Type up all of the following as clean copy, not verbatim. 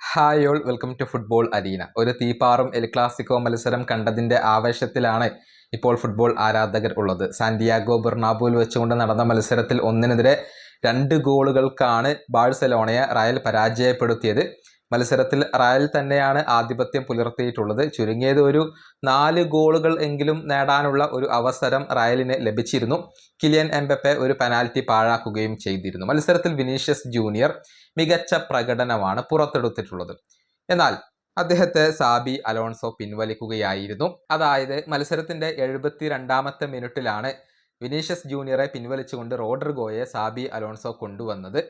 Hi all, welcome to football arena. ഒരു തീപ്പാറും El Clasico മത്സരം കണ്ടതിൻ്റെ ആവേശത്തിലാണ് ഇപ്പോൾ ഫുട്ബോൾ ആരാധകർ ഉള്ളത്. സാന്റിയാഗോ ബെർണാബുവിൽ വെച്ചുകൊണ്ട് നടന്ന മത്സരത്തിൽ 1-2 ഗോളുകൾക്കാണ് ബാഴ്സലോണയെ റയൽ പരാജയപ്പെടുത്തിയത്. മത്സരത്തിൽ റയൽ തന്നെയാണ് ആധിപത്യം പുലർത്തിയിട്ടുള്ളത്. ചുരുങ്ങിയത് ഒരു 4 ഗോളുകൾ എങ്കിലും നേടാനുള്ള ഒരു അവസരം റയലിന് ലഭിച്ചിരുന്നു. കിലിയൻ എംബപ്പെ ഒരു പെനാൽറ്റി പാഴാക്കുകയും ചെയ്തിരുന്നു. മത്സരത്തിൽ വിനീഷ്യസ് ജൂനിയർ മികച്ച പ്രകടനമാണ് പുറത്തെടുത്തിട്ടുള്ളത്. എന്നാൽ അദ്ദേഹത്തെ സാബി അലോൺസോ പിൻവലിക്കുകയായിരുന്നു. അതായത് മത്സരത്തിന്റെ 72ാമത്തെ മിനിറ്റിലാണ് വിനീഷ്യസ് ജൂനിയറെ പിൻവലിച്ചുകൊണ്ട് റോഡ്രിഗോയെ സാബി അലോൺസോ കൊണ്ടുവന്നത്.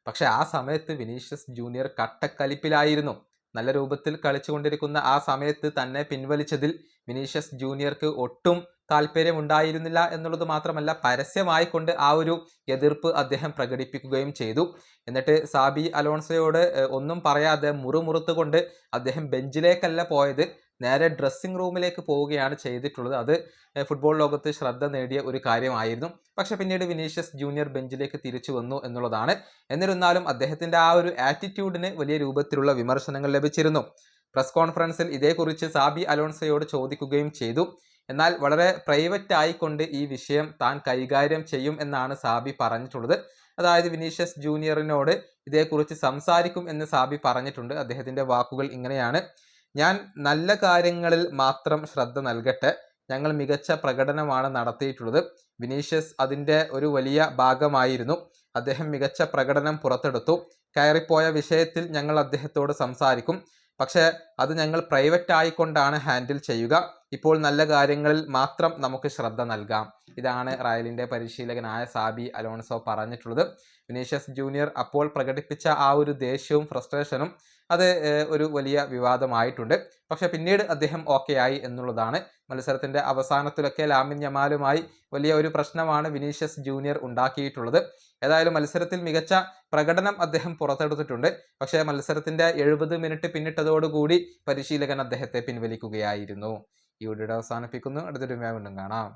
പക്ഷെ ആ സമയത്ത് വിനീഷ്യസ് ജൂനിയർ കട്ടക്കലിപ്പിലായിരുന്നു. നല്ല രൂപത്തിൽ കളിച്ചുകൊണ്ടിരിക്കുന്ന ആ സമയത്ത് തന്നെ പിൻവലിച്ചതിൽ വിനീഷ്യസ് ജൂനിയർക്ക് ഒട്ടും താല്പര്യമുണ്ടായിരുന്നില്ല എന്നുള്ളത് മാത്രമല്ല, പരസ്യമായിക്കൊണ്ട് ആ ഒരു എതിർപ്പ് അദ്ദേഹം പ്രകടിപ്പിക്കുകയും ചെയ്തു. എന്നിട്ട് സാബി അലോൺസോയോട് ഒന്നും പറയാതെ മുറുമുറുത്തുകൊണ്ട് അദ്ദേഹം ബെഞ്ചിലേക്കല്ല പോയത്, നേരെ ഡ്രസ്സിംഗ് റൂമിലേക്ക് പോവുകയാണ് ചെയ്തിട്ടുള്ളത്. അത് ഫുട്ബോൾ ലോകത്ത് ശ്രദ്ധ നേടിയ ഒരു കാര്യമായിരുന്നു. പക്ഷെ പിന്നീട് വിനീഷ്യസ് ജൂനിയർ ബെഞ്ചിലേക്ക് തിരിച്ചു വന്നു എന്നുള്ളതാണ്. എന്നിരുന്നാലും അദ്ദേഹത്തിന്റെ ആ ഒരു ആറ്റിറ്റ്യൂഡിന് വലിയ രൂപത്തിലുള്ള വിമർശനങ്ങൾ ലഭിച്ചിരുന്നു. പ്രസ് കോൺഫറൻസിൽ ഇതേക്കുറിച്ച് സാബി അലോൺസോയോട് ചോദിക്കുകയും ചെയ്തു. എന്നാൽ വളരെ പ്രൈവറ്റ് ആയിക്കൊണ്ട് ഈ വിഷയം താൻ കൈകാര്യം ചെയ്യും എന്നാണ് സാബി പറഞ്ഞിട്ടുള്ളത്. അതായത് വിനീഷ്യസ് ജൂനിയറിനോട് ഇതേക്കുറിച്ച് സംസാരിക്കും എന്ന് സാബി പറഞ്ഞിട്ടുണ്ട്. അദ്ദേഹത്തിന്റെ വാക്കുകൾ ഇങ്ങനെയാണ്: ഞാൻ നല്ല കാര്യങ്ങളിൽ മാത്രം ശ്രദ്ധ നൽകട്ടെ. ഞങ്ങൾ മികച്ച പ്രകടനമാണ് നടത്തിയിട്ടുള്ളത്. വിനീഷ്യസ് അതിൻ്റെ ഒരു വലിയ ഭാഗമായിരുന്നു. അദ്ദേഹം മികച്ച പ്രകടനം പുറത്തെടുത്തു. കയറിപ്പോയ വിഷയത്തിൽ ഞങ്ങൾ അദ്ദേഹത്തോട് സംസാരിക്കും. പക്ഷേ അത് ഞങ്ങൾ പ്രൈവറ്റ് ആയിക്കൊണ്ടാണ് ഹാൻഡിൽ ചെയ്യുക. ഇപ്പോൾ നല്ല കാര്യങ്ങളിൽ മാത്രം നമുക്ക് ശ്രദ്ധ നൽകാം. ഇതാണ് റയലിൻ്റെ പരിശീലകനായ സാബി അലോൺസോ പറഞ്ഞിട്ടുള്ളത്. വിനീഷ്യസ് ജൂനിയർ അപ്പോൾ പ്രകടിപ്പിച്ച ആ ഒരു ദേഷ്യവും ഫ്രസ്ട്രേഷനും അത് ഒരു വലിയ വിവാദമായിട്ടുണ്ട്. പക്ഷെ പിന്നീട് അദ്ദേഹം ഓക്കെ ആയി എന്നുള്ളതാണ്. മത്സരത്തിൻ്റെ അവസാനത്തിലൊക്കെ ലാമിൻ യമാലുമായി വലിയ ഒരു പ്രശ്നമാണ് വിനീഷ്യസ് ജൂനിയർ ഉണ്ടാക്കിയിട്ടുള്ളത്. ഏതായാലും മത്സരത്തിൽ മികച്ച പ്രകടനം അദ്ദേഹം പുറത്തെടുത്തിട്ടുണ്ട്. പക്ഷേ മത്സരത്തിൻ്റെ 70 മിനിറ്റ് പിന്നിട്ടതോടുകൂടി പരിശീലകൻ അദ്ദേഹത്തെ പിൻവലിക്കുകയായിരുന്നു. ഈ വീഡിയോ അവസാനിപ്പിക്കുന്നു. അടുത്തൊരു വീണ്ടും കാണാം.